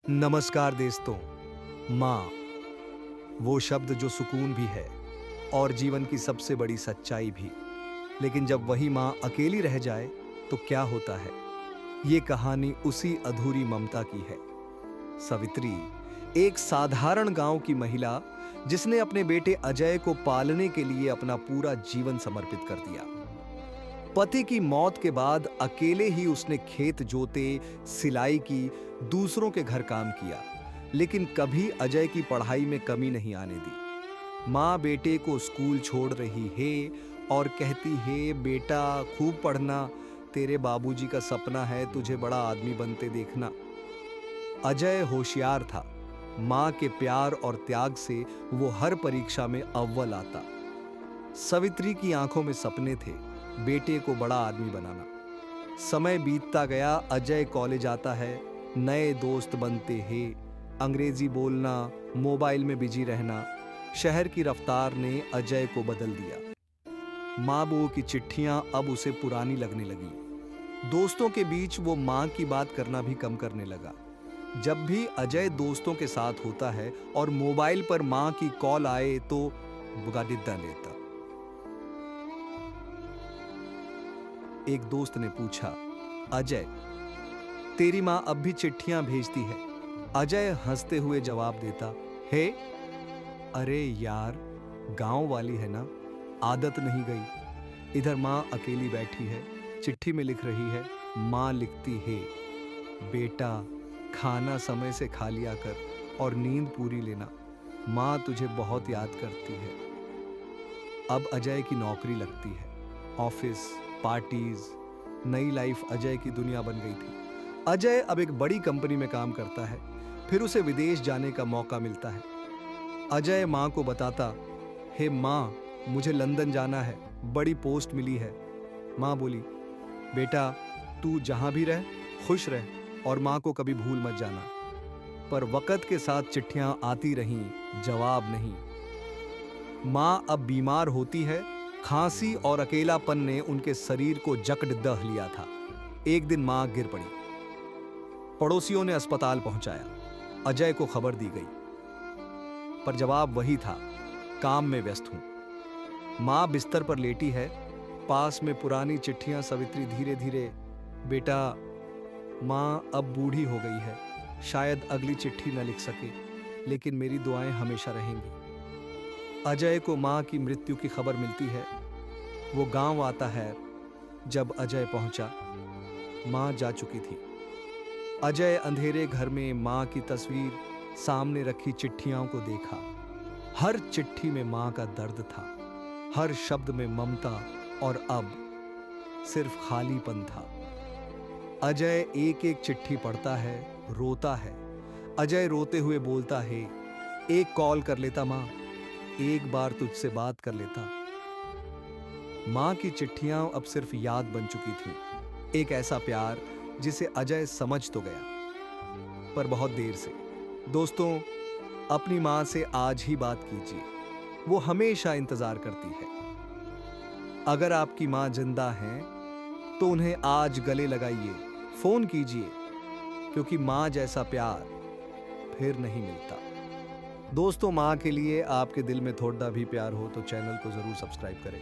नमस्कार दोस्तों। माँ, वो शब्द जो सुकून भी है और जीवन की सबसे बड़ी सच्चाई भी। लेकिन जब वही माँ अकेली रह जाए तो क्या होता है? ये कहानी उसी अधूरी ममता की है। सवित्री, एक साधारण गांव की महिला जिसने अपने बेटे अजय को पालने के लिए अपना पूरा जीवन समर्पित कर दिया। पति की मौत के बाद अकेले ही उसने खेत जोते, सिलाई की, दूसरों के घर काम किया, लेकिन कभी अजय की पढ़ाई में कमी नहीं आने दी। माँ बेटे को स्कूल छोड़ रही है और कहती है, बेटा खूब पढ़ना, तेरे बाबूजी का सपना है तुझे बड़ा आदमी बनते देखना। अजय होशियार था। माँ के प्यार और त्याग से वो हर परीक्षा में अव्वल आता। सवित्री की आंखों में सपने थे, बेटे को बड़ा आदमी बनाना। समय बीतता गया, अजय कॉलेज आता है, नए दोस्त बनते हैं, अंग्रेजी बोलना, मोबाइल में बिजी रहना। शहर की रफ्तार ने अजय को बदल दिया। माँ बहू की चिट्ठियां अब उसे पुरानी लगने लगी। दोस्तों के बीच वो माँ की बात करना भी कम करने लगा। जब भी अजय दोस्तों के साथ होता है और मोबाइल पर माँ की कॉल आए तो बुगाडिद्दा लेता। एक दोस्त ने पूछा, अजय, तेरी माँ अब भी चिट्ठियां भेजती है? अजय हंसते हुए जवाब देता, हे, अरे यार, गांव वाली है ना, आदत नहीं गई। इधर माँ अकेली बैठी है, चिट्ठी में लिख रही है। माँ लिखती है, बेटा खाना समय से खा लिया कर और नींद पूरी लेना, माँ तुझे बहुत याद करती है। अब अजय की नौकरी लगती है, ऑफिस, पार्टीज, नई लाइफ अजय की दुनिया बन गई थी। अजय अब एक बड़ी कंपनी में काम करता है, फिर उसे विदेश जाने का मौका मिलता है। अजय माँ को बताता, हे माँ, मुझे लंदन जाना है, बड़ी पोस्ट मिली है। माँ बोली, बेटा तू जहां भी रह, खुश रह और माँ को कभी भूल मत जाना। पर वक्त के साथ चिट्ठियां आती रहीं, जवाब नहीं। माँ अब बीमार होती है, खांसी और अकेलापन ने उनके शरीर को जकड़ दह लिया था। एक दिन मां गिर पड़ी। पड़ोसियों ने अस्पताल पहुंचाया। अजय को खबर दी गई, पर जवाब वही था, काम में व्यस्त हूं। मां बिस्तर पर लेटी है, पास में पुरानी चिट्ठियां। सवित्री धीरे धीरे, बेटा, मां अब बूढ़ी हो गई है, शायद अगली चिट्ठी न लिख सके, लेकिन मेरी दुआएं हमेशा रहेंगी। अजय को मां की मृत्यु की खबर मिलती है। वो गांव आता है। जब अजय पहुंचा, मां जा चुकी थी। अजय अंधेरे घर में मां की तस्वीर, सामने रखी चिट्ठियों को देखा। हर चिट्ठी में मां का दर्द था, हर शब्द में ममता, और अब सिर्फ खालीपन था। अजय एक एक चिट्ठी पढ़ता है, रोता है। अजय रोते हुए बोलता है, एक कॉल कर लेता मां, एक बार तुझसे बात कर लेता। मां की चिट्ठियां अब सिर्फ याद बन चुकी थी, एक ऐसा प्यार जिसे अजय समझ तो गया, पर बहुत देर से। दोस्तों, अपनी मां से आज ही बात कीजिए, वो हमेशा इंतजार करती है। अगर आपकी मां जिंदा है तो उन्हें आज गले लगाइए, फोन कीजिए, क्योंकि मां जैसा प्यार फिर नहीं मिलता। दोस्तों, मां के लिए आपके दिल में थोड़ा भी प्यार हो तो चैनल को जरूर सब्सक्राइब करें।